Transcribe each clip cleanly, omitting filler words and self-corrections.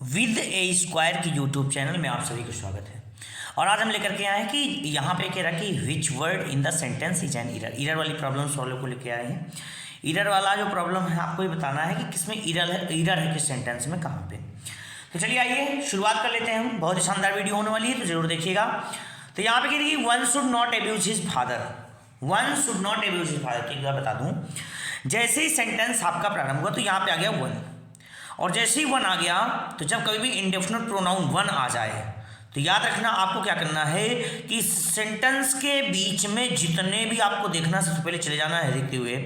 With A square की YouTube channel में आप सभी का स्वागत है। और आज हम लेकर के आए हैं कि यहाँ पे कह रहा है कि which word in the sentence is an error. Error वाली प्रॉब्लम सॉल्व को लेके आए हैं। इरर वाला जो प्रॉब्लम है आपको ये बताना है कि किसमें इरर है किस सेंटेंस में, कहाँ पे। तो चलिए आइए शुरुआत कर लेते हैं हम। बहुत ही शानदार वीडियो होने वाली है तो जरूर देखिएगा। तो यहाँ पे कह रही है one should not abuse his father. One should not abuse his father. तो एक बार बता दूँ, जैसे ही सेंटेंस आपका प्रारंभ हुआ तो यहाँ पे आ गया वन, और जैसे ही वन आ गया तो जब कभी भी इंडेफिनिट प्रोनाउन वन आ जाए तो याद रखना आपको क्या करना है कि सेंटेंस के बीच में जितने भी आपको देखना, सबसे पहले चले जाना है देखते हुए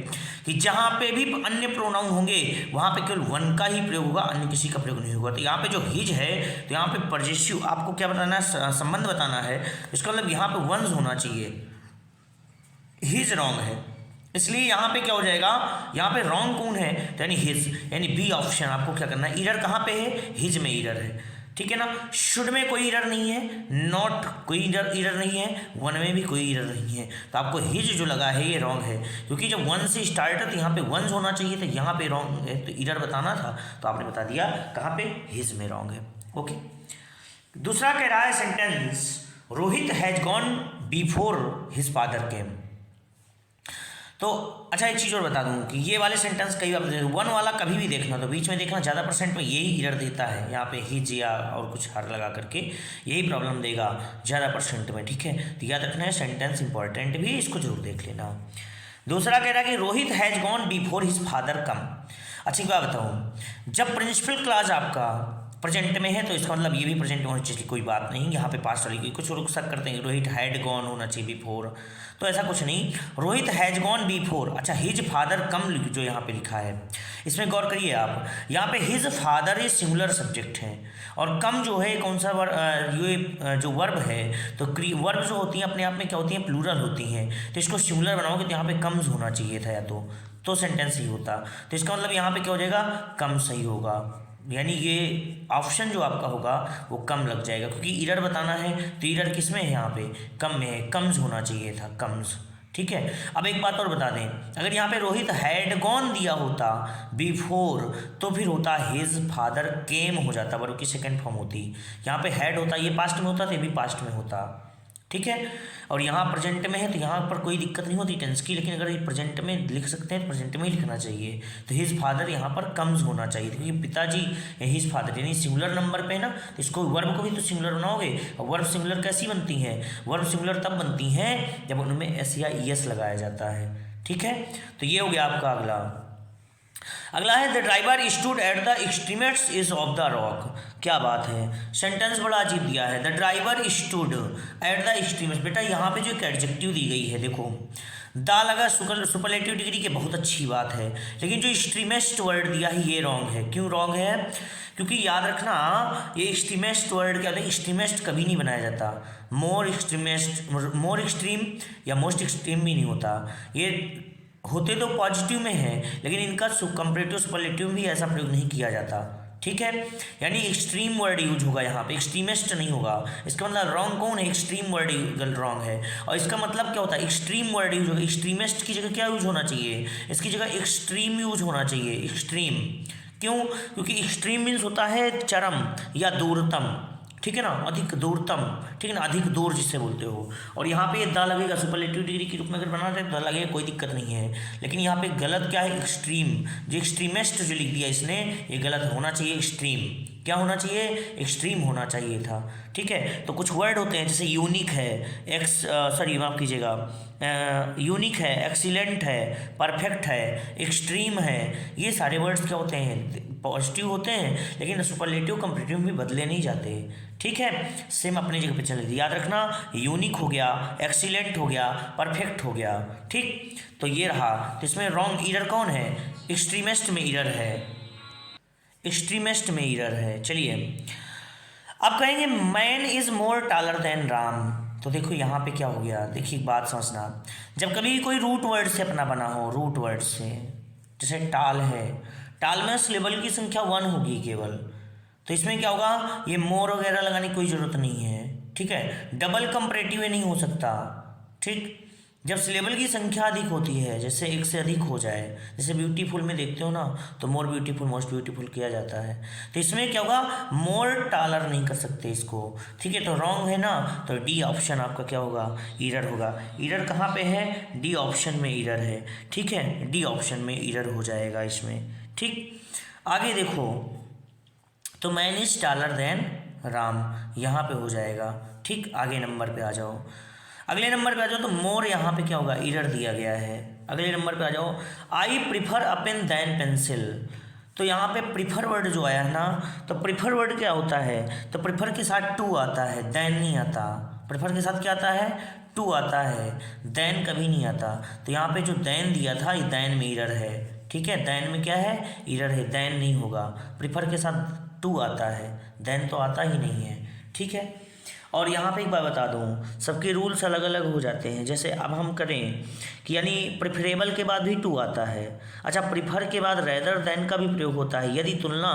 कि जहाँ पे भी अन्य प्रोनाउन होंगे वहाँ पे केवल वन का ही प्रयोग होगा, अन्य किसी का प्रयोग नहीं होगा। तो यहाँ पे जो हिज है तो यहाँ पे पजेसिव आपको क्या बताना है, संबंध बताना है। इसका मतलब यहाँ पे वंस होना चाहिए, हिज रॉन्ग है, इसलिए यहाँ पे क्या हो जाएगा, यहाँ पे रॉन्ग कौन है तो यानी हिज, यानी बी ऑप्शन आपको क्या करना है। इरर कहाँ पे है, हिज में इरर है, ठीक है ना। शुड में कोई इरर नहीं है, नॉट कोई इरर नहीं है, वन में भी कोई इरर नहीं है। तो आपको हिज जो लगा है ये रॉन्ग है, क्योंकि जब वन से स्टार्ट है तो यहाँ पे वंस होना चाहिए था, यहाँ पे रॉन्ग है तो इरर बताना था, तो आपने बता दिया कहाँ पे, हिज में रॉन्ग है। ओके, दूसरा कह रहा है sentence Rohit has gone before his father came. तो अच्छा एक चीज़ और बता दूं कि ये वाले सेंटेंस कई बार वन वाला कभी भी देखना तो बीच में देखना, ज़्यादा परसेंट में यही इरर देता है। यहाँ पे हिज या और कुछ हर लगा करके यही प्रॉब्लम देगा ज़्यादा परसेंट में, ठीक है। तो याद रखना है, सेंटेंस इंपॉर्टेंट भी, इसको जरूर देख लेना। दूसरा कह रहा है कि Rohit has gone before his father कम। अच्छी बात बताऊँ, जब प्रिंसिपल क्लास आपका प्रेजेंट में है तो इसका मतलब ये भी प्रेजेंट में होना चाहिए, कोई बात नहीं। यहाँ पे पास्ट वाली कुछ लोग शक करते हैं रोहित हैड गॉन होना चाहिए बिफोर, तो ऐसा कुछ नहीं, रोहित हैज गॉन बिफोर। अच्छा, हिज फादर कम जो यहाँ पे लिखा है इसमें गौर करिए आप, यहाँ पे हिज फादर ये सिंगुलर सब्जेक्ट है और कम जो है कौन सा ये जो वर्ब है, तो वर्ब जो होती हैं अपने आप में क्या होती हैं, प्लूरल होती हैं। तो इसको सिंगुलर बनाओगे तो यहाँ पे कम्स होना चाहिए था, या तो सेंटेंस ही होता। तो इसका मतलब यहाँ पे क्या हो जाएगा, कम सही होगा, यानी ये ऑप्शन जो आपका होगा वो कम लग जाएगा, क्योंकि इरर बताना है तो इरर किस में है, यहाँ पे कम में है, कम्स होना चाहिए था, कम्स, ठीक है। अब एक बात और बता दें, अगर यहाँ पे रोहित हैड गॉन दिया होता बिफोर तो फिर होता हिज फादर केम हो जाता, वर्ब की सेकंड फॉर्म होती। यहाँ पे हैड होता, ये पास्ट में होता तो ये भी पास्ट में होता, ठीक है। और यहाँ प्रेजेंट में है तो यहाँ पर कोई दिक्कत नहीं होती टेंस की, लेकिन अगर ये प्रेजेंट में लिख सकते हैं तो प्रेजेंट में ही लिखना चाहिए। तो हिज फादर यहाँ पर कम्स होना चाहिए, क्योंकि पिताजी हिज फादर यानी सिंगुलर नंबर पे है ना, तो इसको वर्ब को भी तो सिंगुलर बनाओगे। और वर्ब सिंगुलर कैसी बनती हैं, वर्ब सिंगुलर तब बनती हैं जब उनमें एस या ई एस लगाया जाता है, ठीक है। तो ये हो गया आपका अगला है the driver stood at the extremities is of the rock. क्या बात है, सेंटेंस बड़ा अजीब दिया है, the driver stood at the extremities. बेटा यहाँ पे जो एक एडजेक्टिव दी गई है, देखो दा लगा सुपरलेटिव डिग्री के, बहुत अच्छी बात है, लेकिन जो एक्सट्रीमेस्ट वर्ड दिया है ये रॉन्ग है। क्यों रॉन्ग है, क्योंकि याद रखना ये एक्सट्रीमेस्ट वर्ड क्या होता है, एक्सट्रीमेस्ट कभी नहीं बनाया जाता, मोर एक्सट्रीम या मोस्ट एक्सट्रीम भी नहीं होता। ये होते तो पॉजिटिव में है, लेकिन इनका कंपैरेटिव सुपरलेटिव भी ऐसा प्रयोग नहीं किया जाता, ठीक है। यानी एक्सट्रीम वर्ड यूज होगा यहाँ पे, एक्सट्रीमिस्ट नहीं होगा। इसका मतलब रॉन्ग कौन है, एक्सट्रीम वर्ड रॉन्ग है। और इसका मतलब क्या होता है, एक्सट्रीम वर्ड यूज होगा, एक्सट्रीमिस्ट की जगह क्या यूज होना चाहिए, इसकी जगह एक्सट्रीम यूज होना चाहिए, एक्सट्रीम। क्यों, क्योंकि एक्सट्रीम मीन्स होता है चरम या दूरतम, ठीक है ना, अधिक दूरतम, ठीक है ना, अधिक दूर जिससे बोलते हो। और यहाँ पे द लगेगा सुपरलेटिव डिग्री के रूप में अगर बना रहे तो द लगेगा, कोई दिक्कत नहीं है। लेकिन यहाँ पे गलत क्या है, एक्सट्रीम, जो एक्सट्रीमिस्ट जो लिख दिया इसने ये गलत होना चाहिए, एक्सट्रीम क्या होना चाहिए, एक्सट्रीम होना चाहिए था, ठीक है। तो कुछ वर्ड होते हैं जैसे यूनिक है, माफ कीजिएगा, यूनिक है, एक्सीलेंट है, परफेक्ट है, एक्सट्रीम है, ये सारे वर्ड्स क्या होते हैं, पॉजिटिव होते हैं, लेकिन सुपरलेटिव कंपैरेटिव भी बदले नहीं जाते, ठीक है, सेम अपनी जगह पे चले। याद रखना, यूनिक हो गया, एक्सीलेंट हो गया, परफेक्ट हो गया, ठीक। तो ये रहा, तो इसमें रॉन्ग इरर कौन है, एक्सट्रीमिस्ट में इरर है, एक्सट्रीमिस्ट में इरर है। चलिए अब कहेंगे man is more taller than Ram. तो देखो यहाँ पे क्या हो गया, देखिए बात समझना, जब कभी कोई रूट वर्ड से अपना बना हो, रूट वर्ड से, जैसे टाल है, टाल में सिलेबल की संख्या 1 होगी केवल, तो इसमें क्या होगा, ये मोर वगैरह लगाने की कोई ज़रूरत नहीं है, ठीक है। डबल कंपैरेटिव नहीं हो सकता, ठीक। जब सिलेबल की संख्या अधिक होती है, जैसे एक से अधिक हो जाए, जैसे ब्यूटीफुल में देखते हो ना, तो मोर ब्यूटीफुल, मोस्ट ब्यूटीफुल किया जाता है। तो इसमें क्या होगा, मोर टालर नहीं कर सकते इसको, ठीक है। तो रॉन्ग है ना, तो डी ऑप्शन आपका क्या होगा, ईरर होगा। ईरर कहाँ पे है, डी ऑप्शन में ईरर है, ठीक है, डी ऑप्शन में ईरर हो जाएगा इसमें, ठीक। आगे देखो, तो man is taller than Ram, यहाँ पे हो जाएगा, ठीक। आगे नंबर पे आ जाओ, अगले नंबर पे आ जाओ, तो मोर यहाँ पे क्या होगा, इरर दिया गया है। अगले नंबर पे आ जाओ, I prefer a pen than pencil. तो यहाँ पे प्रिफर वर्ड जो आया है ना, तो प्रिफर वर्ड क्या होता है, तो प्रिफर के साथ टू आता है, दैन नहीं आता। प्रिफर के साथ क्या आता है, टू आता है, दैन कभी नहीं आता। तो यहाँ पे जो दैन दिया था, ये दैन में इरर है, ठीक है। दैन में क्या है, इरर है, दैन नहीं होगा। प्रिफर के साथ टू आता है, दैन तो आता ही नहीं है, ठीक है। और यहाँ पे एक बात बता दूँ, सबके रूल्स अलग अलग हो जाते हैं। जैसे अब हम करें कि यानी प्रिफरेबल के बाद भी टू आता है। अच्छा, प्रिफर के बाद रेदर देन का भी प्रयोग होता है यदि तुलना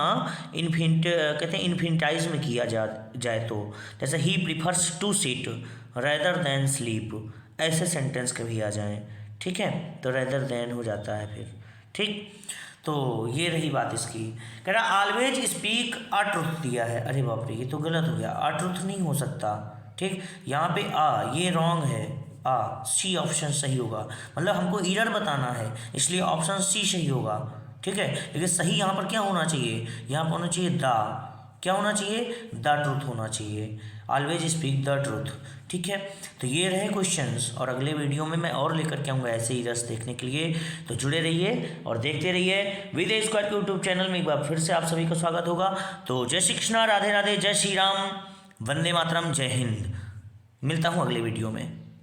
कहते हैं इन्फिनिटाइज में किया जाए तो। जैसे he prefers to sit rather than sleep, ऐसे सेंटेंस कभी आ जाएं, ठीक है। तो रेदर देन हो जाता है फिर, ठीक। तो ये रही बात इसकी। कह रहा ऑलवेज स्पीक अ ट्रुथ दिया है, अरे बाप रे, ये तो गलत हो गया, अ ट्रुथ नहीं हो सकता, ठीक। यहाँ पे आ, ये रॉन्ग है, आ, सी ऑप्शन सही होगा। मतलब हमको एरर बताना है, इसलिए ऑप्शन सी सही होगा, ठीक है। लेकिन सही यहाँ पर क्या होना चाहिए, यहाँ पर होना चाहिए द, क्या होना चाहिए, द ट्रुथ होना चाहिए। ऑलवेज स्पीक द ट्रुथ, ठीक है। तो ये रहे क्वेश्चंस, और अगले वीडियो में मैं और लेकर के आऊँगा ऐसे ही रस देखने के लिए। तो जुड़े रहिए और देखते रहिए विद स्क्वायर के यूट्यूब चैनल में। एक बार फिर से आप सभी का स्वागत होगा। तो जय श्री कृष्णा, राधे राधे, जय श्री राम, वंदे मातरम, जय हिंद। मिलता हूँ अगले वीडियो में।